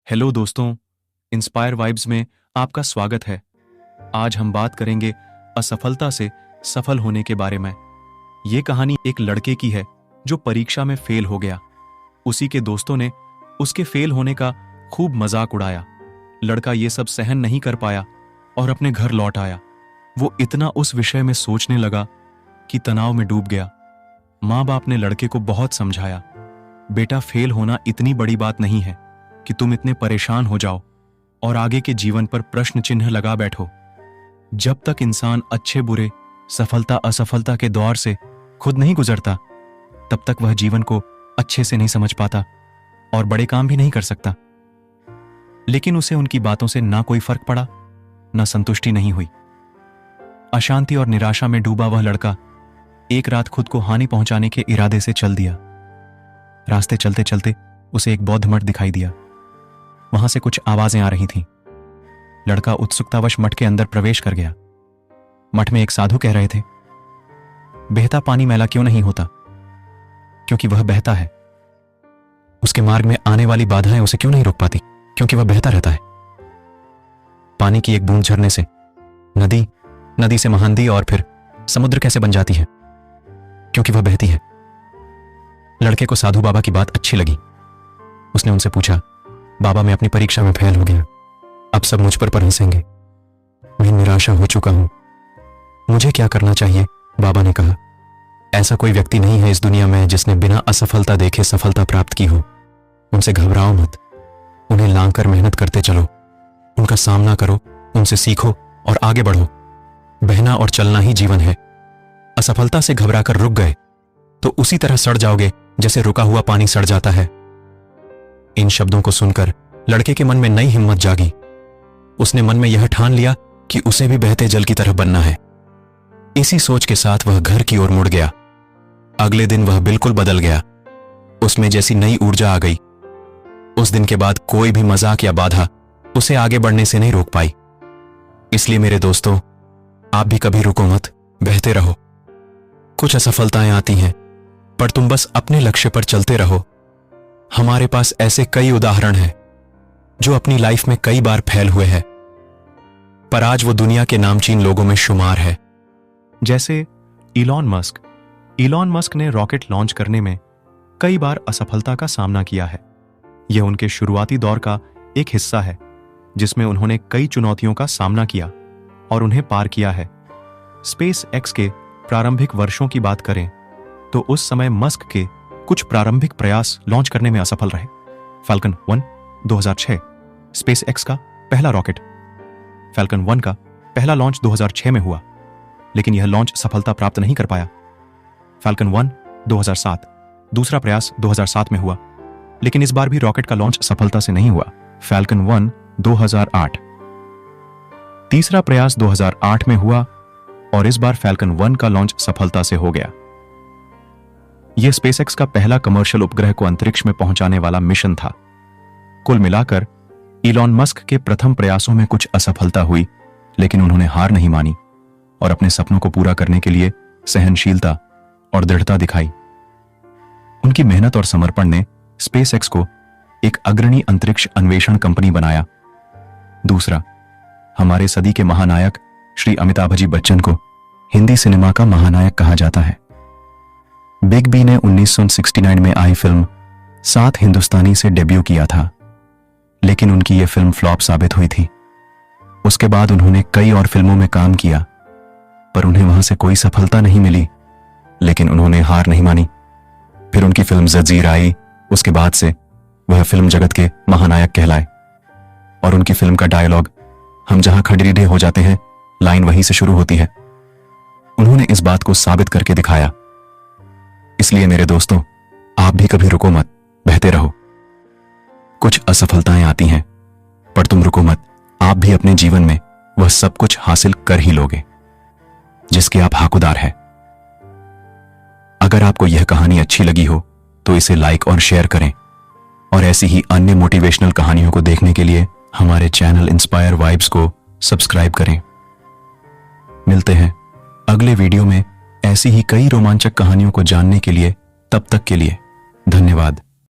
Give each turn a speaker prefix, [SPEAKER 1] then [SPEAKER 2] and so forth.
[SPEAKER 1] Hello दोस्तों, inspire vibes में आपका स्वागत है। आज हम बात करेंगे असफलता से सफल होने के बारे में। ये कहानी एक लड़के की है जो परीक्षा में फेल हो गया। उसी के दोस्तों ने उसके फेल होने का खूब मजाक उड़ाया। लड़का ये सब सहन नहीं कर पाया और अपने घर लौट आया। वो इतना उस विषय में सोचने लगा कि तनाव में डूब गया। माँ बाप ने लड़के को बहुत समझाया, बेटा फेल होना इतनी बड़ी बात नहीं है कि तुम इतने परेशान हो जाओ और आगे के जीवन पर प्रश्न चिन्ह लगा बैठो। जब तक इंसान अच्छे बुरे, सफलता असफलता के दौर से खुद नहीं गुजरता, तब तक वह जीवन को अच्छे से नहीं समझ पाता और बड़े काम भी नहीं कर सकता। लेकिन उसे उनकी बातों से ना कोई फर्क पड़ा, ना संतुष्टि नहीं हुई। अशांति और निराशा में डूबा वह लड़का एक रात खुद को हानि पहुंचाने के इरादे से चल दिया। रास्ते चलते चलते उसे एक बौद्ध मठ दिखाई दिया। वहां से कुछ आवाजें आ रही थीं। लड़का उत्सुकतावश मठ के अंदर प्रवेश कर गया। मठ में एक साधु कह रहे थे, बहता पानी मैला क्यों नहीं होता? क्योंकि वह बहता है। उसके मार्ग में आने वाली बाधाएं उसे क्यों नहीं रोक पाती? क्योंकि वह बहता रहता है। पानी की एक बूंद झरने से नदी, नदी से महानदी और फिर समुद्र कैसे बन जाती है? क्योंकि वह बहती है। लड़के को साधु बाबा की बात अच्छी लगी। उसने उनसे पूछा, बाबा मैं अपनी परीक्षा में फेल हो गया, अब सब मुझ पर हंसेंगे। मैं निराशा हो चुका हूं, मुझे क्या करना चाहिए? बाबा ने कहा, ऐसा कोई व्यक्ति नहीं है इस दुनिया में जिसने बिना असफलता देखे सफलता प्राप्त की हो। उनसे घबराओ मत, उन्हें लांघ कर मेहनत करते चलो, उनका सामना करो, उनसे सीखो और आगे बढ़ो। बहना और चलना ही जीवन है। असफलता से घबराकर रुक गए तो उसी तरह सड़ जाओगे जैसे रुका हुआ पानी सड़ जाता है। इन शब्दों को सुनकर लड़के के मन में नई हिम्मत जागी। उसने मन में यह ठान लिया कि उसे भी बहते जल की तरह बनना है। इसी सोच के साथ वह घर की ओर मुड़ गया। अगले दिन वह बिल्कुल बदल गया। उसमें जैसी नई ऊर्जा आ गई। उस दिन के बाद कोई भी मजाक या बाधा उसे आगे बढ़ने से नहीं रोक पाई। इसलिए मेरे दोस्तों, आप भी कभी रुको मत, बहते रहो। कुछ असफलताएं आती हैं, पर तुम बस अपने लक्ष्य पर चलते रहो। हमारे पास ऐसे कई उदाहरण हैं जो अपनी लाइफ में कई बार फेल हुए हैं, पर आज वो दुनिया के नामचीन लोगों में शुमार है। जैसे इलॉन मस्क। इलॉन मस्क ने रॉकेट लॉन्च करने में कई बार असफलता का सामना किया है। यह उनके शुरुआती दौर का एक हिस्सा है जिसमें उन्होंने कई चुनौतियों का सामना किया और उन्हें पार किया है। स्पेस एक्स के प्रारंभिक वर्षों की बात करें तो उस समय मस्क के कुछ प्रारंभिक प्रयास लॉन्च करने में असफल रहे। फैल्कन 1 2006 स्पेस एक्स का पहला रॉकेट। फैल्कन 1 का पहला लॉन्च 2006 में हुआ, लेकिन यह लॉन्च सफलता प्राप्त नहीं कर पाया। फैल्कन 1 2007 दूसरा प्रयास 2007 में हुआ, लेकिन इस बार भी रॉकेट का लॉन्च सफलता से नहीं हुआ। फैल्कन 1 2008 तीसरा प्रयास 2008 में हुआ और इस बार फैल्कन 1 का लॉन्च सफलता से हो गया। यह स्पेसएक्स का पहला कमर्शियल उपग्रह को अंतरिक्ष में पहुंचाने वाला मिशन था। कुल मिलाकर इलॉन मस्क के प्रथम प्रयासों में कुछ असफलता हुई, लेकिन उन्होंने हार नहीं मानी और अपने सपनों को पूरा करने के लिए सहनशीलता और दृढ़ता दिखाई। उनकी मेहनत और समर्पण ने स्पेसएक्स को एक अग्रणी अंतरिक्ष अन्वेषण कंपनी बनाया। दूसरा, हमारे सदी के महानायक श्री अमिताभ जी बच्चन को हिंदी सिनेमा का महानायक कहा जाता है। बिग बी ने 1969 में आई फिल्म 7 हिंदुस्तानी से डेब्यू किया था, लेकिन उनकी यह फिल्म फ्लॉप साबित हुई थी। उसके बाद उन्होंने कई और फिल्मों में काम किया, पर उन्हें वहां से कोई सफलता नहीं मिली, लेकिन उन्होंने हार नहीं मानी। फिर उनकी फिल्म जंजीर आई। उसके बाद से वह फिल्म जगत के महानायक कहलाए और उनकी फिल्म का डायलॉग, हम जहां खड़े हो जाते हैं, लाइन वहीं से शुरू होती है। उन्होंने इस बात को साबित करके दिखाया। इसलिए मेरे दोस्तों, आप भी कभी रुको मत, बहते रहो। कुछ असफलताएं आती हैं, पर तुम रुको मत। आप भी अपने जीवन में वह सब कुछ हासिल कर ही लोगे जिसके आप हकदार हैं। अगर आपको यह कहानी अच्छी लगी हो तो इसे लाइक और शेयर करें, और ऐसी ही अन्य मोटिवेशनल कहानियों को देखने के लिए हमारे चैनल इंस्पायर वाइब्स को सब्सक्राइब करें। मिलते हैं अगले वीडियो में ऐसी ही कई रोमांचक कहानियों को जानने के लिए। तब तक के लिए धन्यवाद।